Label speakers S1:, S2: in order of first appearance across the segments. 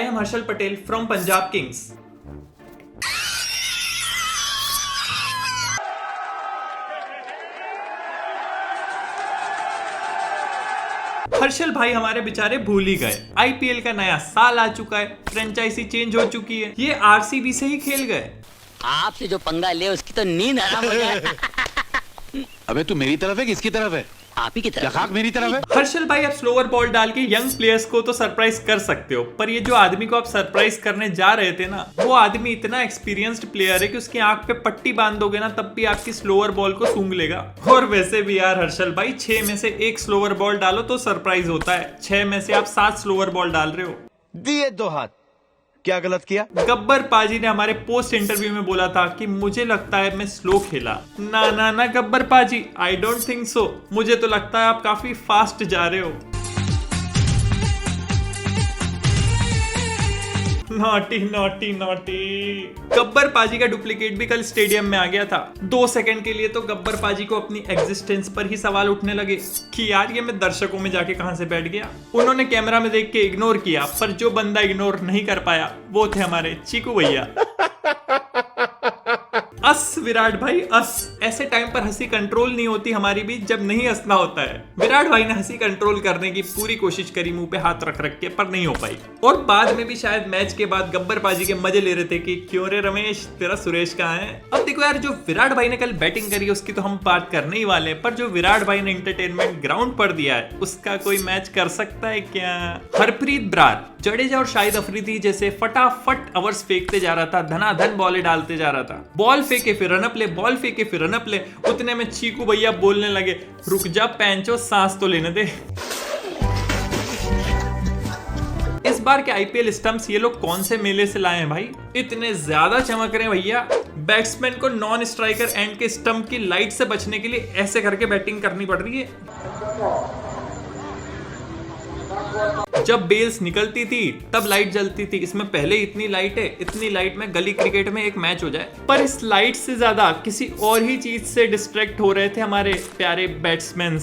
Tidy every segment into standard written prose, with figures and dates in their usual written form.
S1: I am Harshal Patel from Punjab Kings. Harshal भाई हमारे बेचारे भूल ही गए। आईपीएल का नया साल आ चुका है, फ्रेंचाइजी चेंज हो चुकी है, ये आरसीबी से ही खेल गए।
S2: आपसे जो पंगा ले उसकी तो नींद हराम हो जाए।
S3: अबे तू मेरी तरफ है किसकी तरफ है?
S2: आप ही की तरफ।
S3: खाक मेरी तरफ है।
S1: हर्षल भाई आप स्लोअर बॉल डाल के यंग प्लेयर्स को तो सरप्राइज कर सकते हो, पर ये जो आदमी को आप सरप्राइज करने जा रहे थे ना, वो आदमी इतना एक्सपीरियंस्ड प्लेयर है कि उसकी आंख पे पट्टी बांध दोगे ना तब भी आपकी स्लोअर बॉल को सूंघ लेगा। और वैसे भी यार हर्षल भाई 6 में से 1 स्लोअर बॉल डालो तो सरप्राइज होता है, 6 में से आप 7 स्लोअर बॉल डाल रहे हो।
S3: दिए 2 हाथ, क्या गलत किया?
S1: गब्बर पाजी ने हमारे पोस्ट इंटरव्यू में बोला था कि मुझे लगता है मैं स्लो खेला। ना गब्बर पाजी, आई डोंट थिंक सो। मुझे तो लगता है आप काफी फास्ट जा रहे हो। Naughty naughty naughty. गब्बर पाजी का डुप्लीकेट भी कल स्टेडियम में आ गया था। 2 सेकंड के लिए तो गब्बर पाजी को अपनी एग्जिस्टेंस पर ही सवाल उठने लगे कि यार ये मैं दर्शकों में जाके कहां से बैठ गया। उन्होंने कैमरा में देख के इग्नोर किया, पर जो बंदा इग्नोर नहीं कर पाया वो थे हमारे चीकू भैया। अस विराट भाई अस। ऐसे टाइम पर हंसी कंट्रोल नहीं होती हमारी भी जब नहीं हंसना होता है। विराट भाई ने हंसी कंट्रोल करने की पूरी कोशिश करी मुंह पे हाथ रख रख के, पर नहीं हो पाई। और बाद में भी शायद मैच के बाद गब्बर पाजी के मजे ले रहे थे कि क्यों रे रमेश तेरा सुरेश कहाँ है। अब देखो यार, जो विराट भाई ने कल बैटिंग करी उसकी तो हम बात करने ही वाले हैं, पर जो विराट भाई ने एंटरटेनमेंट ग्राउंड पर दिया है उसका कोई मैच कर सकता है क्या? हरप्रीत ब्रार, जडेजा और शाहिद अफरीदी जैसे फटाफट ओवर्स फेंकते जा रहा था, धनाधन बॉलें डालते जा रहा था। बॉल फेंके फिर रनअप ले, बॉल फेंके फिर रनअप ले। उतने में चीकू भैया बोलने लगे, रुक जा पैंचो, सांस तो लेने दे। इस बार के आईपीएल स्टंप्स ये लोग कौन से मेले से लाए हैं भाई? इतने ज्यादा चमक रहे हैं भैया। बैट्समैन को नॉन स्ट्राइकर एंड के स्टंप की लाइट से बचने के लिए ऐसे करके बैटिंग करनी पड़ रही है। जब बेल्स निकलती थी तब लाइट जलती थी, इसमें पहले इतनी लाइट है, इतनी लाइट में गली क्रिकेट में एक मैच हो जाए। पर इस लाइट से ज्यादा किसी और ही चीज से डिस्ट्रैक्ट हो रहे थे हमारे प्यारे बैट्समैन।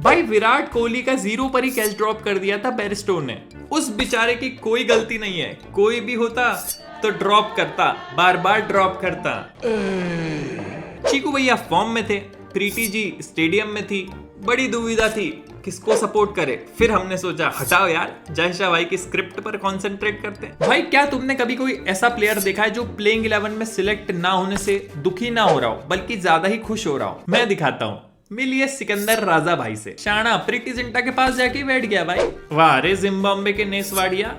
S1: भाई विराट कोहली का 0 पर ही कैच ड्रॉप कर दिया था बेयरस्टो ने। उस बेचारे की कोई गलती नहीं है, कोई भी होता तो ड्रॉप करता, बार बार ड्रॉप करता। चीकू भैया फॉर्म में थे, प्रीति जी स्टेडियम में थी, बड़ी दुविधा थी किसको सपोर्ट करे। फिर हमने सोचा हटाओ यार, जय शाह भाई की स्क्रिप्ट पर कंसंट्रेट करते हैं। भाई क्या तुमने कभी कोई ऐसा प्लेयर देखा है जो प्लेइंग 11 में सिलेक्ट ना होने से दुखी ना हो रहा हो, बल्कि ज्यादा ही खुश हो रहा हो? मैं दिखाता हूँ। मिलिए सिकंदर राजा भाई से। शाना प्रीति जिंटा के पास जाके बैठ गया भाई। वाह रे जिम्बाब्वे के नेसवाडिया।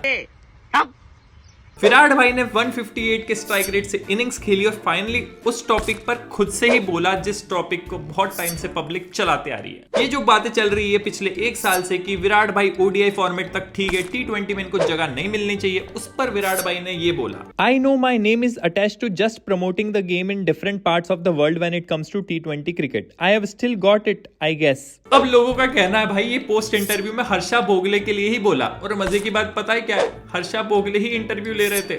S1: विराट भाई ने 158 के स्ट्राइक रेट से इनिंग्स खेली और फाइनली उस टॉपिक पर खुद से ही बोला जिस टॉपिक को बहुत टाइम से पब्लिक चलाते आ रही है। ये जो बातें चल रही है पिछले 1 साल से कि विराट भाई ओडीआई फॉर्मेट तक ठीक है, T20 में इनको जगह नहीं मिलनी चाहिए, उस पर विराट भाई ने ये बोला, I know my name is attached to just promoting the game in different parts of the world when it comes to T20 cricket. I have still got it I guess. अब लोगों का कहना है भाई ये पोस्ट इंटरव्यू में हर्षा भोगले के लिए ही बोला, और मजे की बात पता है क्या है? हर्षा भोगले ही इंटरव्यू ले रहे थे।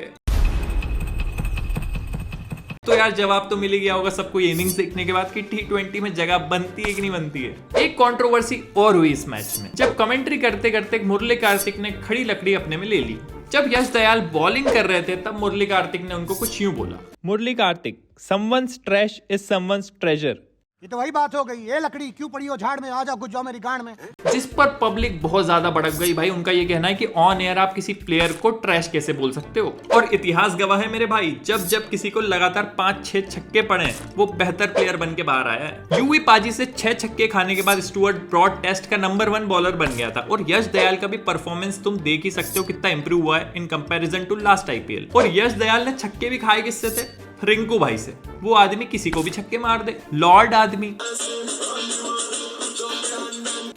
S1: तो यार जवाब तो मिल ही गया होगा सबको ये इनिंग्स देखने के बाद कि T20 में जगह बनती है कि नहीं बनती है। एक कंट्रोवर्सी और हुई इस मैच में, जब कमेंट्री करते करते मुरली कार्तिक ने खड़ी लकड़ी अपने में ले ली। जब यश दयाल बॉलिंग कर रहे थे तब मुरली कार्तिक ने उनको कुछ यूं बोला, Murali Kartik, someone's trash is someone's treasure.
S4: ये तो वही बात हो गई, ये लकड़ी क्यों पड़ी हो झाड़ में, आ जाओ घुस जाओ मेरी गांड में।
S1: जिस पर पब्लिक बहुत ज्यादा भड़क गई भाई। उनका ये कहना है कि ऑन एयर आप किसी प्लेयर को ट्रैश कैसे बोल सकते हो? और इतिहास गवाह है मेरे भाई, जब जब किसी को लगातार 5-6 छक्के पड़े वो बेहतर प्लेयर बन के बाहर आया है। यूवी पाजी से 6 छक्के खाने के बाद स्टुअर्ट ब्रॉड टेस्ट का नंबर 1 बॉलर बन गया था। और यश दयाल का भी परफॉर्मेंस तुम देख ही सकते हो कितना इंप्रूव हुआ है in comparison to last IPL. और यश दयाल ने छक्के भी खाए किससे थे? रिंकू भाई से। वो आदमी किसी को भी छक्के मार दे, लॉर्ड आदमी।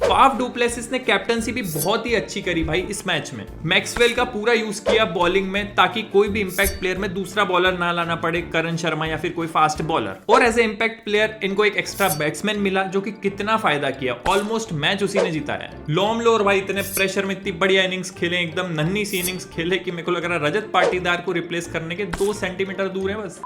S1: फाफ डुप्लेसिस ने कैप्टनसी भी बहुत ही अच्छी करी भाई इस मैच में। मैक्सवेल का पूरा यूज किया बॉलिंग में ताकि कोई भी इंपैक्ट प्लेयर में दूसरा बॉलर ना लाना पड़े, करण शर्मा या फिर कोई फास्ट बॉलर। और एज ए इंपैक्ट प्लेयर इनको एक एक्स्ट्रा बैट्समैन मिला जो कि कितना फायदा किया। ऑलमोस्ट मैच उसी ने जिताया। लोमलोर भाई इतने प्रेशर में इतनी बढ़िया इनिंग्स खेले, एकदम नन्ही सी इनिंग्स खेले कि मेरे को लग रहा है रजत पाटीदार को रिप्लेस करने के 2 सेंटीमीटर दूर है बस।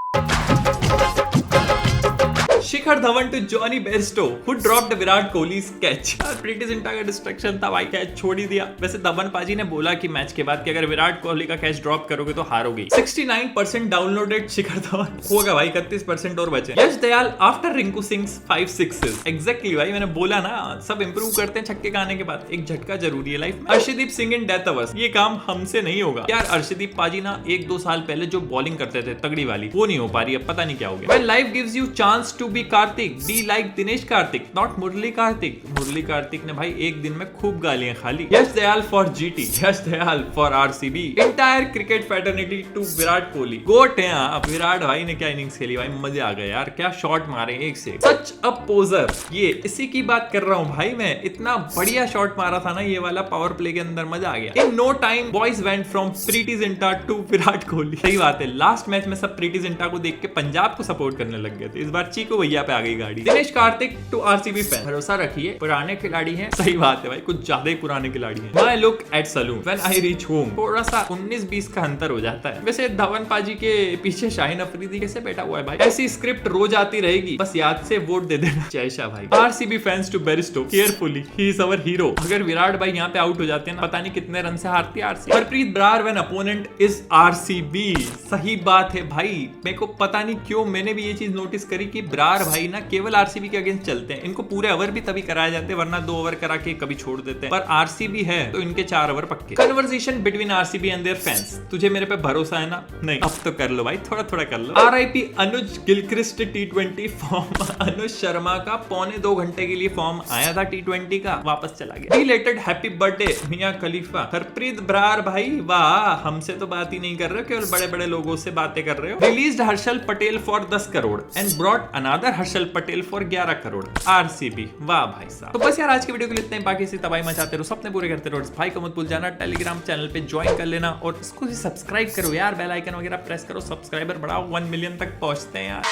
S1: Shikhar Shikhar Dhawan to Jonny Bairstow who dropped Virat Kohli's catch. Preeti Zinta का डिस्ट्रैक्शन था भाई, कैच छोड़ ही दिया। वैसे धवन पाजी ने बोला कि मैच के बाद कि अगर विराट कोहली का कैच ड्रॉप करोगे तो हारोगे। 69% डाउनलोडेड शिखर धवन होगा भाई, 31% और बचे। Yash Dayal after Rinku Singh 5 6s। Exactly भाई, मैंने बोला ना सब इंप्रूव करते हैं छक्के का आने के बाद, एक झटका जरूरी है लाइफ में। Arshdeep Singh in death overs, ये काम हमसे नहीं होगा यार। अर्शदीप पाजी ना 1-2 साल पहले जो बॉलिंग करते थे तगड़ी वाली, वो नहीं हो पा रही, अब पता नहीं क्या हो गया। When life gives you chance to be Karthik, be like Dinesh Karthik, not मुरली कार्तिक। मुरली कार्तिक ने भाई एक दिन में खूब गालियां खा ली। Yash Dayal for GT, Yash Dayal for RCB. Entire cricket fraternity to Virat Kohli. GOAT है आप, विराट भाई ने क्या इनिंग्स खेली भाई, मजे आ गए यार, क्या शॉट मारे एक से। सच अ पोजर, ये इसी की बात कर रहा हूँ भाई मैं, इतना बढ़िया शॉट मारा था ना ये वाला पावर प्ले के अंदर, मजा आ गया। In no time boys went from Preity Zinta to Virat Kohli. सही बात है, लास्ट मैच में सब प्रीति जिंटा को देख के पंजाब को सपोर्ट करने लग गए थे, इस बार चीको भैया पे आ गई गाड़ी। Dinesh Karthik to RCB fan, भरोसा रखिए पुराने खिलाड़ी हैं। सही बात है भाई, कुछ ज्यादा ही पुराने खिलाड़ी हैं। My look at salon when I reach home, थोड़ा सा 19-20 का अंतर हो जाता है। वैसे धवन पाजी के पीछे शाहीन अफरीदी कैसे बैठा हुआ है भाई, ऐसी स्क्रिप्ट रोज आती रहेगी, बस याद से वोट दे देना। जय शाह भाई। RCB fans to Bairstow, carefully he is our hero. अगर विराट भाई यहाँ पे आउट हो जाते हैं ना, पता नहीं कितने रन से हारती है RCB. Harpreet Brar when opponent is RCB, सही बात है भाई। मेरे को पता नहीं क्यों मैंने भी ये चीज नोटिस करी कि बरार भाई ना केवल आरसीबी के अगेंस्ट चलते हैं, इनको पूरे ओवर भी तभी कराए जाते हैं, वरना 2 ओवर करा के कभी छोड़ देते हैं। पर आरसीबी है तो इनके 4 ओवर पक्के। Conversation between RCB and there fans, तुझे मेरे पे भरोसा है ना? नहीं, अब तो कर लो भाई, थोड़ा थोड़ा कर लो। आरआईपी अनुज Gilchrist T20 form. Anuj Sharma का 1.25 घंटे के लिए फॉर्म आया था T20 का, वापस चला गया। रिलेटेड हैप्पी बर्थडे मियां खलीफा। हरप्रीत बरार भाई वाह, हमसे तो बात ही नहीं कर रहे हो, केवल बड़े बड़े लोगों से बातें कर रहे हो। Released Harshal Patel for 10 crore and brought another Harshal Patel for 11 crore RCB. वाह भाई साहब। तो बस यार आज की वीडियो के लिए इतना ही, बाकी से तबाही मचाते रहो, सपने पूरे करते रहो। भाई को मत भूल जाना, टेलीग्राम चैनल पे ज्वाइन कर लेना और इसको भी सब्सक्राइब करो यार, बेल आइकन वगैरह प्रेस करो, सब्सक्राइबर बढ़ाओ, 1 मिलियन तक पहुंचते हैं यार।